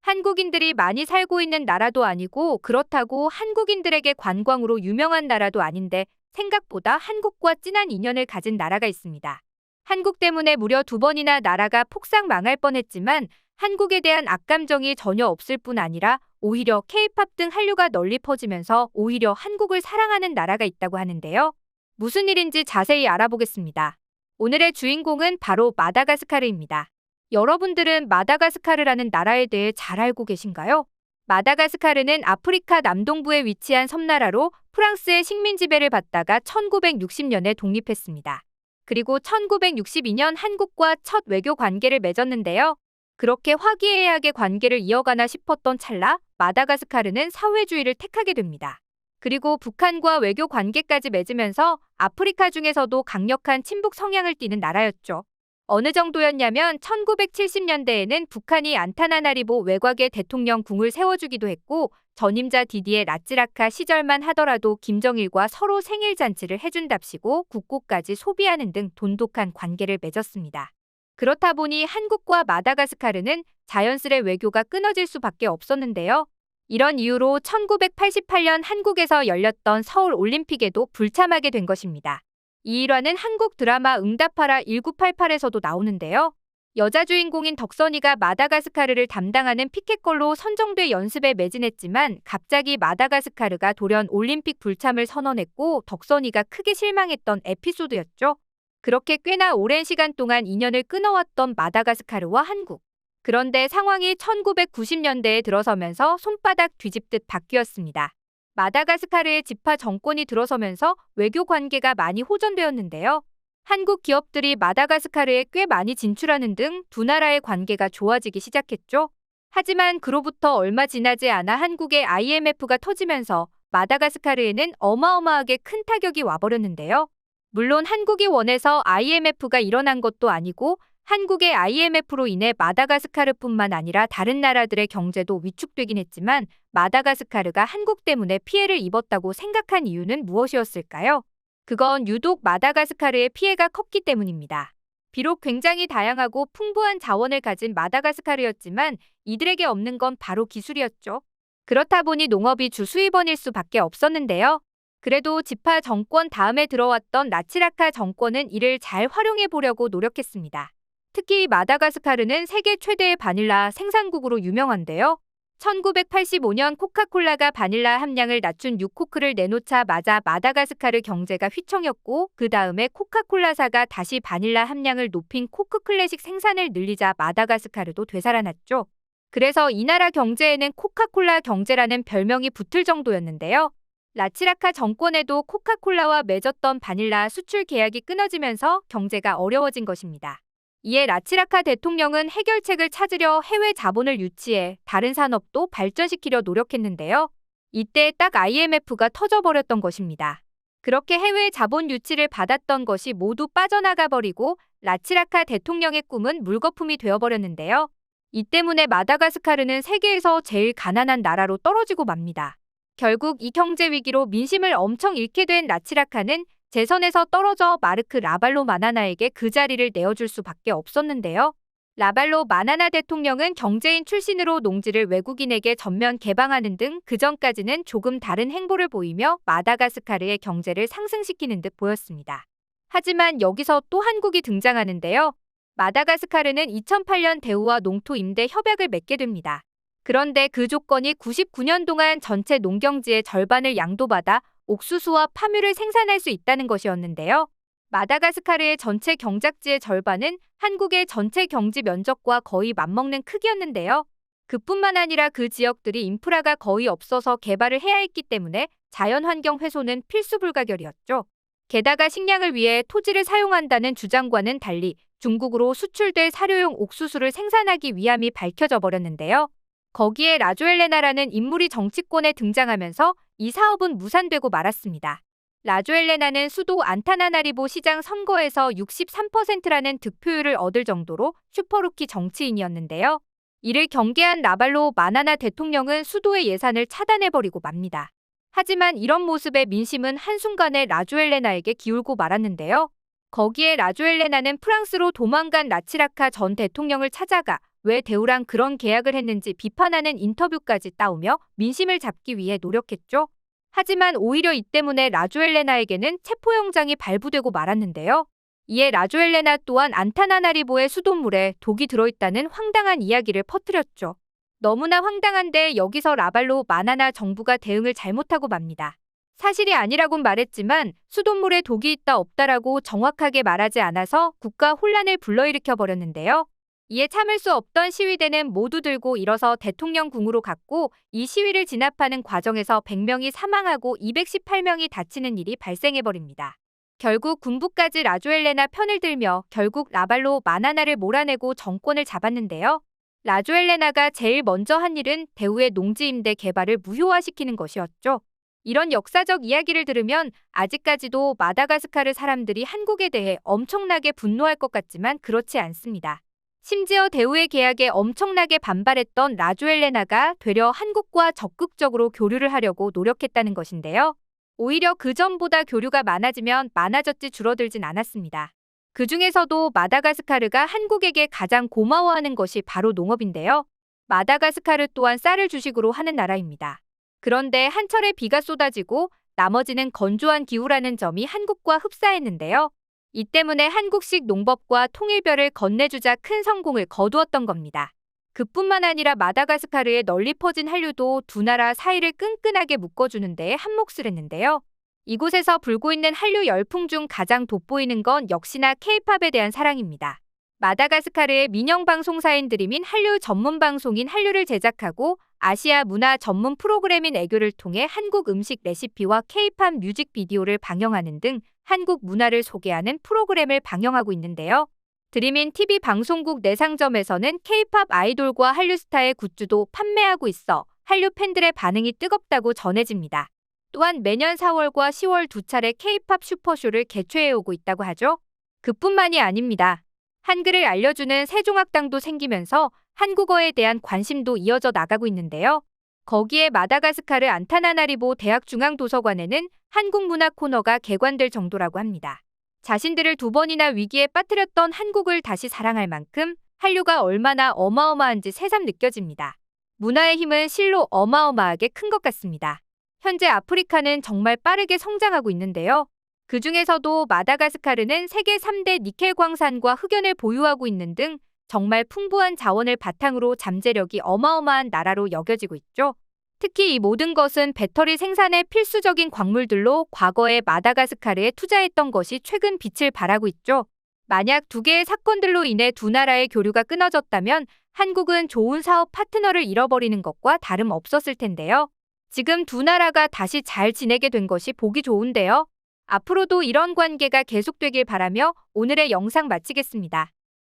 한국인들이 많이 살고 있는 나라도 아니고 그렇다고 한국인들에게 관광으로 유명한 나라도 아닌데 생각보다 한국과 진한 인연을 가진 나라가 있습니다. 한국 때문에 무려 2번이나 나라가 폭삭 망할 뻔했지만 한국에 대한 악감정이 전혀 없을 뿐 아니라 오히려 K-팝 등 한류가 널리 퍼지면서 오히려 한국을 사랑하는 나라가 있다고 하는데요. 무슨 일인지 자세히 알아보겠습니다. 오늘의 주인공은 바로 마다가스카르입니다. 여러분들은 마다가스카르라는 나라에 대해 잘 알고 계신가요? 마다가스카르는 아프리카 남동부에 위치한 섬나라로 프랑스의 식민 지배를 받다가 1960년에 독립했습니다. 그리고 1962년 한국과 첫 외교 관계를 맺었는데요. 그렇게 화기애애하게 관계를 이어가나 싶었던 찰나 마다가스카르는 사회주의를 택하게 됩니다. 그리고 북한과 외교 관계까지 맺으면서 아프리카 중에서도 강력한 친북 성향을 띠는 나라였죠. 어느 정도였냐면 1970년대에는 북한이 안타나나리보 외곽에 대통령 궁을 세워주기도 했고 전임자 디디에 라츠라카 시절만 하더라도 김정일과 서로 생일잔치를 해준답시고 국고까지 소비하는 등 돈독한 관계를 맺었습니다. 그렇다 보니 한국과 마다가스카르는 자연스레 외교가 끊어질 수밖에 없었는데요. 이런 이유로 1988년 한국에서 열렸던 서울올림픽에도 불참하게 된 것입니다. 이 일화는 한국 드라마 응답하라 1988에서도 나오는데요. 여자 주인공인 덕선이가 마다가스카르를 담당하는 피켓걸로 선정돼 연습에 매진했지만 갑자기 마다가스카르가 돌연 올림픽 불참을 선언했고 덕선이가 크게 실망했던 에피소드였죠. 그렇게 꽤나 오랜 시간 동안 인연을 끊어왔던 마다가스카르와 한국. 그런데 상황이 1990년대에 들어서면서 손바닥 뒤집듯 바뀌었습니다. 마다가스카르의 지파 정권이 들어서면서 외교 관계가 많이 호전되었는데요. 한국 기업들이 마다가스카르에 꽤 많이 진출하는 등 두 나라의 관계가 좋아지기 시작했죠. 하지만 그로부터 얼마 지나지 않아 한국의 IMF가 터지면서 마다가스카르에는 어마어마하게 큰 타격이 와버렸는데요. 물론 한국이 원해서 IMF가 일어난 것도 아니고 한국의 IMF로 인해 마다가스카르뿐만 아니라 다른 나라들의 경제도 위축되긴 했지만 마다가스카르가 한국 때문에 피해를 입었다고 생각한 이유는 무엇이었을까요? 그건 유독 마다가스카르의 피해가 컸기 때문입니다. 비록 굉장히 다양하고 풍부한 자원을 가진 마다가스카르였지만 이들에게 없는 건 바로 기술이었죠. 그렇다 보니 농업이 주 수입원일 수밖에 없었는데요. 그래도 지파 정권 다음에 들어왔던 라츠라카 정권은 이를 잘 활용해 보려고 노력했습니다. 특히 마다가스카르는 세계 최대의 바닐라 생산국으로 유명한데요. 1985년 코카콜라가 바닐라 함량을 낮춘 뉴코크를 내놓자마자 마다가스카르 경제가 휘청였고 그 다음에 코카콜라사가 다시 바닐라 함량을 높인 코크 클래식 생산을 늘리자 마다가스카르도 되살아났죠. 그래서 이 나라 경제에는 코카콜라 경제라는 별명이 붙을 정도였는데요. 라츠라카 정권에도 코카콜라와 맺었던 바닐라 수출 계약이 끊어지면서 경제가 어려워진 것입니다. 이에 라츠라카 대통령은 해결책을 찾으려 해외 자본을 유치해 다른 산업도 발전시키려 노력했는데요. 이때 딱 IMF가 터져버렸던 것입니다. 그렇게 해외 자본 유치를 받았던 것이 모두 빠져나가 버리고 라츠라카 대통령의 꿈은 물거품이 되어버렸는데요. 이 때문에 마다가스카르는 세계에서 제일 가난한 나라로 떨어지고 맙니다. 결국 이 경제 위기로 민심을 엄청 잃게 된 라츠라카는 재선에서 떨어져 마르크 라발로 마나나에게 그 자리를 내어줄 수밖에 없었는데요. 라발로 마나나 대통령은 경제인 출신으로 농지를 외국인에게 전면 개방하는 등 그전까지는 조금 다른 행보를 보이며 마다가스카르의 경제를 상승시키는 듯 보였습니다. 하지만 여기서 또 한국이 등장하는데요. 마다가스카르는 2008년 대우와 농토 임대 협약을 맺게 됩니다. 그런데 그 조건이 99년 동안 전체 농경지의 절반을 양도받아 옥수수와 파묘를 생산할 수 있다는 것이었는데요. 마다가스카르의 전체 경작지의 절반은 한국의 전체 경지 면적과 거의 맞먹는 크기였는데요. 그뿐만 아니라 그 지역들이 인프라가 거의 없어서 개발을 해야 했기 때문에 자연환경 훼손은 필수 불가결이었죠. 게다가 식량을 위해 토지를 사용한다는 주장과는 달리 중국으로 수출될 사료용 옥수수를 생산하기 위함이 밝혀져 버렸는데요. 거기에 라조엘레나라는 인물이 정치권에 등장하면서 이 사업은 무산되고 말았습니다. 라조엘레나는 수도 안타나나리보 시장 선거에서 63%라는 득표율을 얻을 정도로 슈퍼루키 정치인이었는데요. 이를 경계한 라발로 마나나 대통령은 수도의 예산을 차단해버리고 맙니다. 하지만 이런 모습에 민심은 한순간에 라조엘레나에게 기울고 말았는데요. 거기에 라조엘레나는 프랑스로 도망간 라츠라카 전 대통령을 찾아가 왜 대우랑 그런 계약을 했는지 비판하는 인터뷰까지 따오며 민심을 잡기 위해 노력했죠. 하지만 오히려 이 때문에 라조엘레나에게는 체포영장이 발부되고 말았는데요. 이에 라조엘레나 또한 안타나나리보의 수돗물에 독이 들어있다는 황당한 이야기를 퍼뜨렸죠. 너무나 황당한데 여기서 라발로 마나나 정부가 대응을 잘못하고 맙니다. 사실이 아니라곤 말했지만 수돗물에 독이 있다 없다라고 정확하게 말하지 않아서 국가 혼란을 불러일으켜 버렸는데요. 이에 참을 수 없던 시위대는 모두 들고 일어서 대통령 궁으로 갔고 이 시위를 진압하는 과정에서 100명이 사망하고 218명이 다치는 일이 발생해버립니다. 결국 군부까지 라조엘레나 편을 들며 결국 라발로 마나나를 몰아내고 정권을 잡았는데요. 라조엘레나가 제일 먼저 한 일은 대우의 농지임대 개발을 무효화시키는 것이었죠. 이런 역사적 이야기를 들으면 아직까지도 마다가스카르 사람들이 한국에 대해 엄청나게 분노할 것 같지만 그렇지 않습니다. 심지어 대우의 계약에 엄청나게 반발했던 라조엘레나가 되려 한국과 적극적으로 교류를 하려고 노력했다는 것인데요. 오히려 그 전보다 교류가 많아지면 많아졌지 줄어들진 않았습니다. 그 중에서도 마다가스카르가 한국에게 가장 고마워하는 것이 바로 농업인데요. 마다가스카르 또한 쌀을 주식으로 하는 나라입니다. 그런데 한철에 비가 쏟아지고 나머지는 건조한 기후라는 점이 한국과 흡사했는데요. 이 때문에 한국식 농법과 통일별을 건네주자 큰 성공을 거두었던 겁니다. 그뿐만 아니라 마다가스카르에 널리 퍼진 한류도 두 나라 사이를 끈끈하게 묶어주는 데에 한몫을 했는데요. 이곳에서 불고 있는 한류 열풍 중 가장 돋보이는 건 역시나 K-팝에 대한 사랑입니다. 마다가스카르의 민영방송사인 드림인 한류 전문 방송인 한류를 제작하고 아시아 문화 전문 프로그램인 애교를 통해 한국 음식 레시피와 K-팝 뮤직비디오를 방영하는 등 한국 문화를 소개하는 프로그램을 방영하고 있는데요. 드림인 TV 방송국 내상점에서는 K-팝 아이돌과 한류 스타의 굿즈도 판매하고 있어 한류 팬들의 반응이 뜨겁다고 전해집니다. 또한 매년 4월과 10월 두 차례 K-팝 슈퍼쇼를 개최해오고 있다고 하죠. 그뿐만이 아닙니다. 한글을 알려주는 세종학당도 생기면서 한국어에 대한 관심도 이어져 나가고 있는데요. 거기에 마다가스카르 안타나나리보 대학중앙도서관에는 한국 문화 코너가 개관될 정도라고 합니다. 자신들을 두 번이나 위기에 빠뜨렸던 한국을 다시 사랑할 만큼 한류가 얼마나 어마어마한지 새삼 느껴집니다. 문화의 힘은 실로 어마어마하게 큰 것 같습니다. 현재 아프리카는 정말 빠르게 성장하고 있는데요. 그 중에서도 마다가스카르는 세계 3대 니켈 광산과 흑연을 보유하고 있는 등 정말 풍부한 자원을 바탕으로 잠재력이 어마어마한 나라로 여겨지고 있죠. 특히 이 모든 것은 배터리 생산에 필수적인 광물들로 과거에 마다가스카르에 투자했던 것이 최근 빛을 발하고 있죠. 만약 두 개의 사건들로 인해 두 나라의 교류가 끊어졌다면 한국은 좋은 사업 파트너를 잃어버리는 것과 다름없었을 텐데요. 지금 두 나라가 다시 잘 지내게 된 것이 보기 좋은데요. 앞으로도 이런 관계가 계속되길 바라며 오늘의 영상 마치겠습니다.